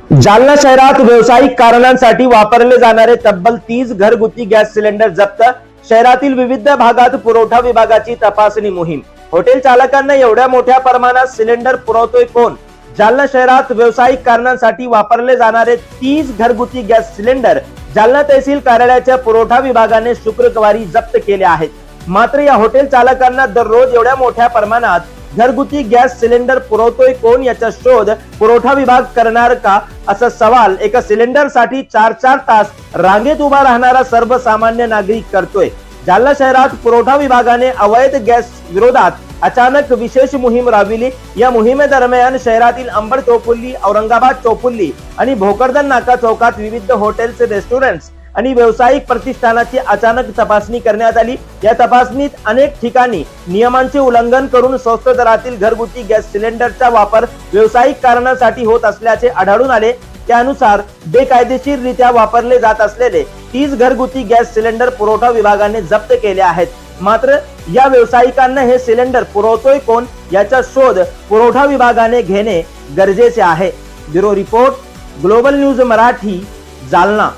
जालना शहरात व्यावसायिक कारणांसाठी वापरले जाणारे तब्बल 30 घरगुती गॅस सिलेंडर जप्त। शहरातील विविध भागात पुरवठा विभागाची तपासणी मोहीम। हॉटेल चालकांना एवढ्या मोठ्या प्रमाणात सिलेंडर पुरवतोय कोण? जालना शहरात व्यावसायिक कारणांसाठी वापरले जाणारे 30 घरगुती गॅस सिलेंडर जालना तहसील कार्यालयाच्या पुरवठा विभागाने शुक्रवारी जप्त केले आहेत। मात्र या हॉटेल चालकांना दररोज एवढ्या मोठ्या प्रमाणात घरगुती गॅस सिलेंडर पुरवतोय कोण याचा शोध पुरवठा विभाग करणार का, असा सवाल एका सिलेंडर साठी 4-4 तास रांगेत उभा राहणारा सर्वसामान्य नागरिक करतोय। जालना शहरात पुरवठा विभागाने अवैध गॅस विरोधात अचानक विशेष मोहीम राबविली। या मोहिमेदरम्यान शहरातील अंबड चौफुल्ली, औरंगाबाद चौफुल्ली आणि भोकरदन नाका चौकात विविध हॉटेल्स, रेस्टॉरंट्स आणि व्यावसायिक प्रतिष्ठानाची अचानक तपासणी करण्यात आली। या तपासणीत अनेक ठिकाणी नियमांचे उल्लंघन करून स्वस्त दरातील घरगुती गॅस सिलेंडरचा वापर व्यावसायिक कारणासाठी होत असल्याचे आढळून आले। त्यानुसार बेकायदेशीररित्या वापरले जात असलेले 30 घरगुती गॅस सिलेंडर पुरवठा विभागाने जप्त केले आहेत। मात्र या व्यावसायिकांना हे सिलेंडर पुरवतोय कोण याचा शोध पुरवठा विभागाने घेणे गरजेचे आहे। Bureau report, global news Marathi, Jalna.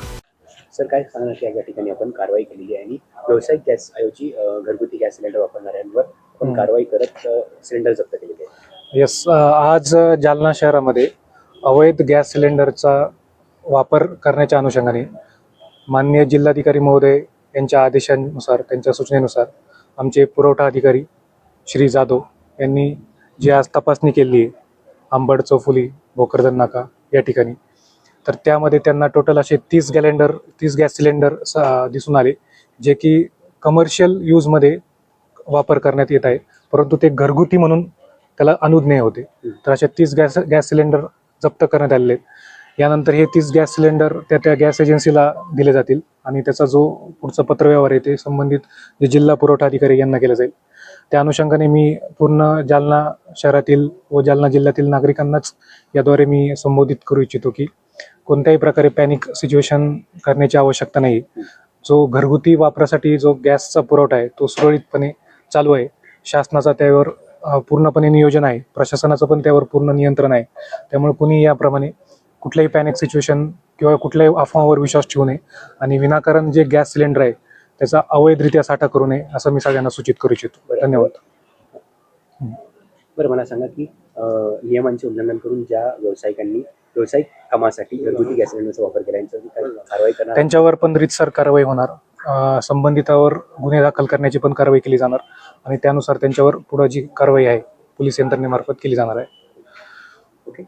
Sir, काय सांगणार की या ठिकाणी आपण कारवाई केलेली आहे आणि व्यावसायिक गॅस ऐवजी घरगुती गॅस सिलेंडर वापरणाऱ्यांवर आपण कारवाई करत सिलेंडर जप्त केलेले आहे। यस, आज जालना शहरामध्ये अवैध गॅस सिलेंडरचा वापर करण्याच्या अनुषंगाने माननीय जिल्हाधिकारी महोदय यांच्या आदेशानुसार, त्यांच्या सूचनेनुसार आमचे पुरवठा अधिकारी श्री जाधव यांनी जी आज तपासणी केली आहे अंबड चौफुली, भोकरदन नाका या ठिकाणी, तर त्यामध्ये त्यांना टोटल असे 30 गॅस सिलेंडर दिसून आले, जे की कमर्शियल यूजमध्ये वापर करण्यात येत आहे, परंतु ते घरगुती म्हणून त्याला अनुज्ञेय होते। तर असे 30 गॅस सिलेंडर जप्त करण्यात आलेले आहेत। यानंतर हे 30 गॅस सिलेंडर त्या गॅस एजन्सीला दिले जातील आणि त्याचा जो पुढचा पत्रव्यवहार आहे ते संबंधित जे जिल्हा पुरवठा अधिकारी यांना केला जाईल। त्या अनुषंगाने मी पूर्ण जालना शहरातील व जालना जिल्ह्यातील नागरिकांनाच याद्वारे मी संबोधित करू इच्छितो की कोणत्याही प्रकारे पॅनिक सिच्युएशन करण्याची आवश्यकता नाही। जो घरगुती वापरासाठी जो गॅसचा पुरवठा आहे तो सुरळीतपणे चालू आहे। शासनाचा त्यावर पूर्णपणे नियोजन आहे, प्रशासनाचं पण त्यावर पूर्ण नियंत्रण आहे। त्यामुळे कुणी याप्रमाणे कुठल्याही पॅनिक सिच्युएशन किंवा कुठल्याही अफवावर विश्वास ठेवू नये आणि विनाकारण जे गॅस सिलेंडर आहे त्याचा अवैधरित्या साठा करू नये, असं मी सगळ्यांना सूचित करू इच्छितो। धन्यवाद। बरं, मला सांगा की नियमांचे उल्लंघन करून ज्या व्यावसायिकांनी व्यावसायिक कामासाठी घरगुती गॅस सिलेंडरचा वापर केला यांच्यावर कारवाई करणार, त्यांच्यावर पण रीतसर कारवाई होणार। संबंधितावर गुन्हे दाखल करण्याची पण कारवाई केली जाणार आणि त्यानुसार त्यांच्यावर पुढे जी कारवाई आहे पोलीस यंत्रणेमार्फत केली जाणार आहे। ओके,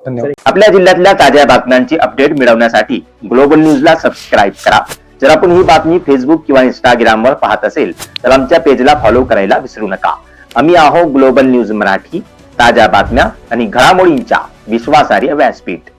धन्यवाद। आपल्या जिल्ह्यातल्या ताज्या बातम्यांची अपडेट मिळवण्यासाठी ग्लोबल न्यूजला सबस्क्राईब करा। जर आपण ही बातमी फेसबुक किंवा इंस्टाग्रामवर पाहत असेल तर आमच्या पेजला फॉलो करायला विसरू नका। आम्ही आहोत ग्लोबल न्यूज मराठी, ताज्या बातम्या आणि घडामोडींच्या विश्वासार्ह व्यासपीठ।